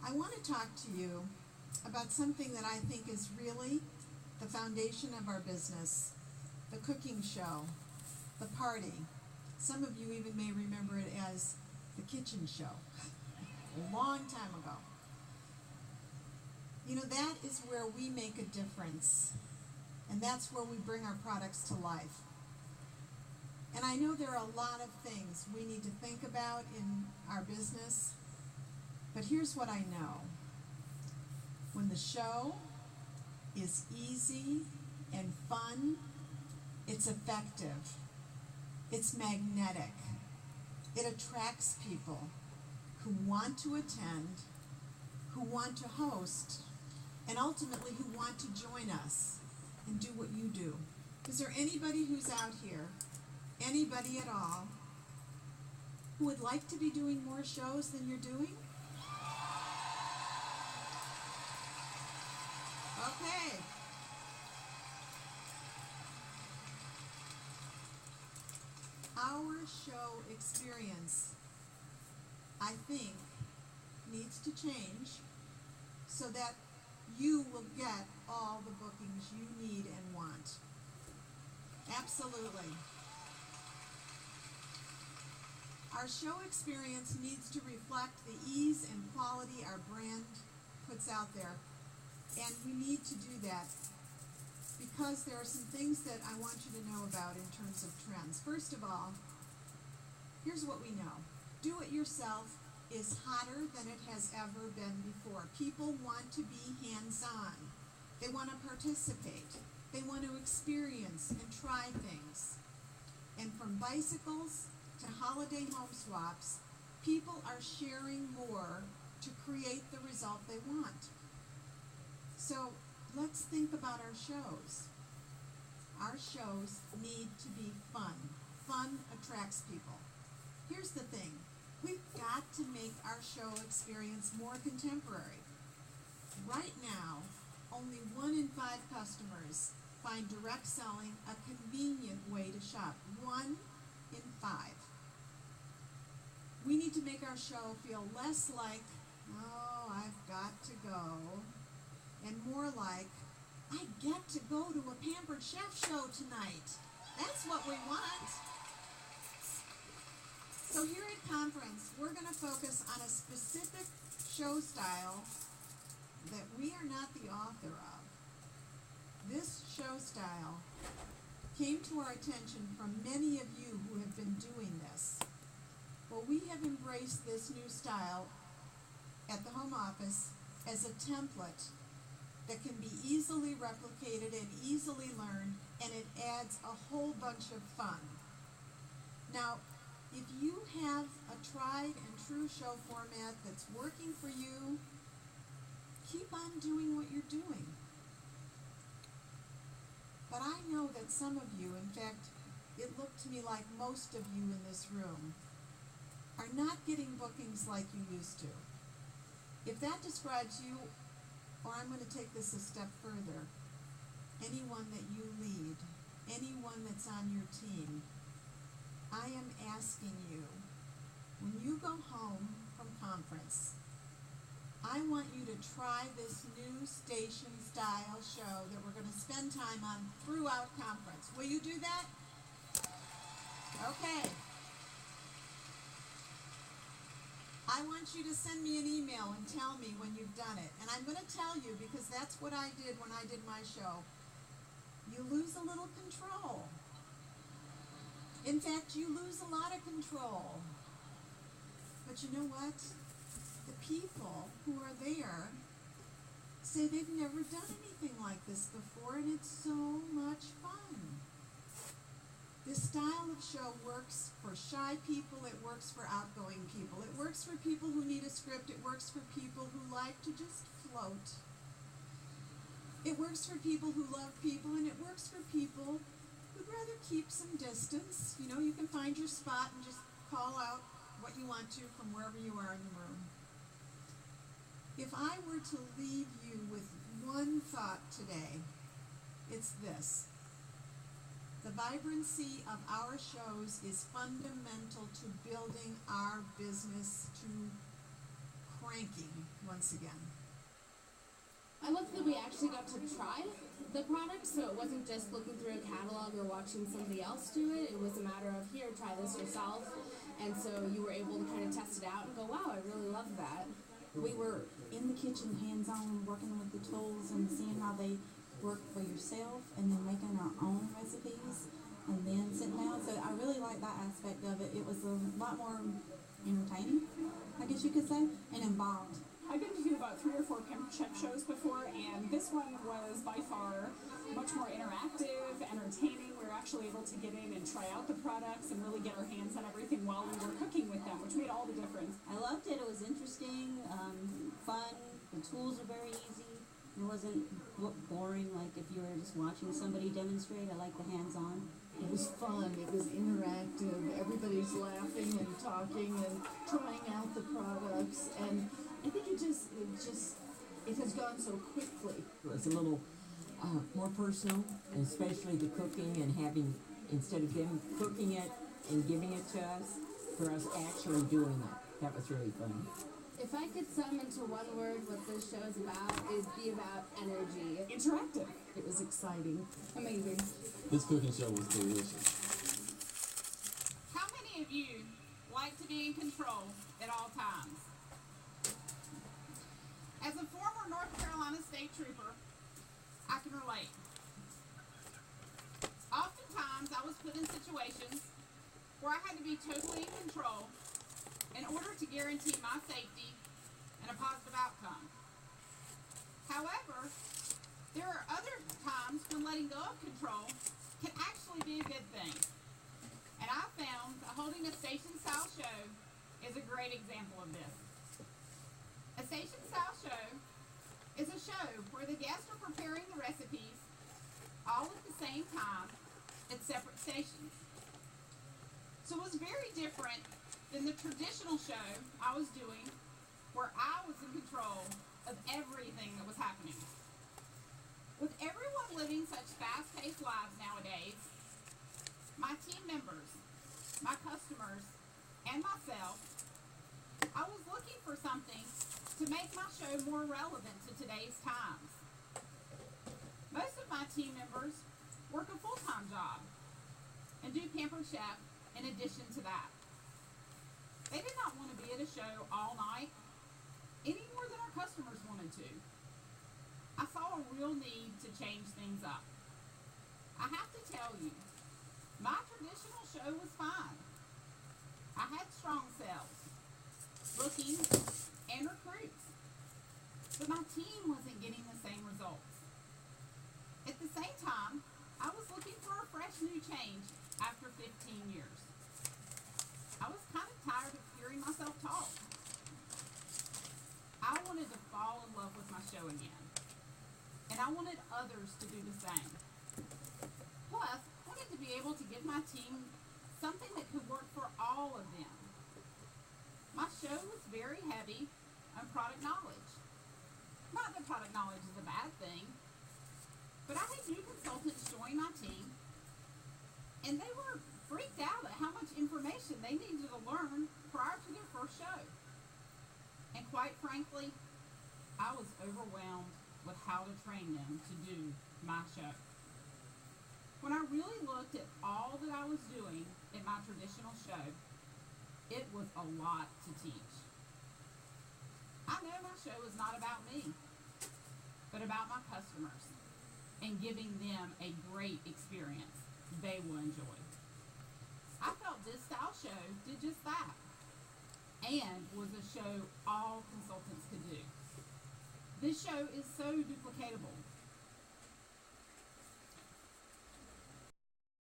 I want to talk to you about something that I think is really the foundation of our business, the cooking show, the party. Some of you even may remember it as the kitchen show, a long time ago. You know, that is where we make a difference, and that's where we bring our products to life. And I know there are a lot of things we need to think about in our business, but here's what I know. When the show is easy and fun, it's effective, it's magnetic, it attracts people who want to attend, who want to host, and ultimately who want to join us and do what you do. Is there anybody who's out here, anybody at all, who would like to be doing more shows than you're doing? Okay. Our show experience, I think, needs to change so that you will get all the bookings you need and want. Absolutely. Our show experience needs to reflect the ease and quality our brand puts out there. And we need to do that because there are some things that I want you to know about in terms of trends. First of all, here's what we know. Do it yourself is hotter than it has ever been before. People want to be hands-on. They want to participate. They want to experience and try things. And from bicycles to holiday home swaps, people are sharing more to create the result they want. So let's think about our shows. Our shows need to be fun. Fun attracts people. Here's the thing. We've got to make our show experience more contemporary. Right now, only 1 in 5 customers find direct selling a convenient way to shop. 1 in 5. We need to make our show feel less like, oh, I've got to go, and more like, I get to go to a Pampered Chef show tonight. That's what we want. So here at Conference, we're going to focus on a specific show style that we are not the author of. This show style came to our attention from many of you who have been doing this. Well, we have embraced this new style at the home office as a template that can be easily replicated and easily learned, and it adds a whole bunch of fun. Now, if you have a tried and true show format that's working for you, keep on doing what you're doing. But I know that some of you, in fact, it looked to me like most of you in this room, are not getting bookings like you used to. If that describes you, or I'm going to take this a step further, anyone that you lead, anyone that's on your team, I am asking you, when you go home from conference, I want you to try this new station style show that we're going to spend time on throughout conference. Will you do that? Okay. I want you to send me an email and tell me when you've done it. And I'm going to tell you because that's what I did when I did my show. You lose a little control. In fact, you lose a lot of control. But you know what? The people who are there say they've never done anything like this before, and it's so much fun. This style of show works for shy people, it works for outgoing people, it works for people who need a script, it works for people who like to just float. It works for people who love people, and it works for people who'd rather keep some distance. You know, you can find your spot and just call out what you want to from wherever you are in the room. If I were to leave you with one thought today, it's this. The vibrancy of our shows is fundamental to building our business to cranking once again. I loved that we actually got to try the product, so it wasn't just looking through a catalog or watching somebody else do it. It was a matter of, here, try this yourself. And so you were able to kind of test it out and go, wow, I really love that. We were in the kitchen, hands-on, working with the tools and seeing how they work for yourself, and then making our own recipes, and then sitting down. So I really like that aspect of it. It was a lot more entertaining, I guess you could say, and involved. I've been to about 3 or 4 Pampered Chef shows before, and this one was by far much more interactive, entertaining. We were actually able to get in and try out the products and really get our hands on everything while we were cooking with them, which made all the difference. I loved it. It was interesting, fun. The tools are very easy. It wasn't boring like if you were just watching somebody demonstrate. I like the hands-on. It was fun, it was interactive, everybody's laughing and talking and trying out the products, and I think it has gone so quickly. It was a little more personal, especially the cooking and having, instead of them cooking it and giving it to us, for us actually doing it. That was really fun. If I could sum into one word what this show is about, it'd be about energy. Interactive. It was exciting. Amazing. This cooking show was delicious. How many of you like to be in control at all times? As a former North Carolina state trooper, I can relate. Oftentimes, I was put in situations where I had to be totally in control in order to guarantee my safety and a positive outcome. However, there are other times when letting go of control can actually be a good thing. And I found that holding a station-style show is a great example of this. A station-style show is a show where the guests are preparing the recipes all at the same time at separate stations. So it was very different than the traditional show I was doing, where I was in control of everything that was happening. With everyone living such fast-paced lives nowadays, my team members, my customers, and myself, I was looking for something to make my show more relevant to today's times. Most of my team members work a full-time job and do Pampered Chef in addition to that. They did not want to be at a show all night, any more than our customers wanted to. I saw a real need to change things up. I have to tell you, my traditional show was fine. I had strong sales, bookings, and recruits, but my team wasn't getting the same results. At the same time, I was looking for a fresh new change after 15 years. I was kind of tired of hearing myself talk. I wanted to fall in love with my show again, and I wanted others to do the same. Plus, I wanted to be able to give my team something that could work for all of them. My show was very heavy on product knowledge. Not that product knowledge is a bad thing, but I had new consultants join my team, and they were freaked out at how much information they needed to learn prior to their first show. And quite frankly, I was overwhelmed with how to train them to do my show. When I really looked at all that I was doing at my traditional show, it was a lot to teach. I know my show is not about me, but about my customers and giving them a great experience they will enjoy. I felt this style show did just that, and was a show all consultants could do. This show is so duplicatable.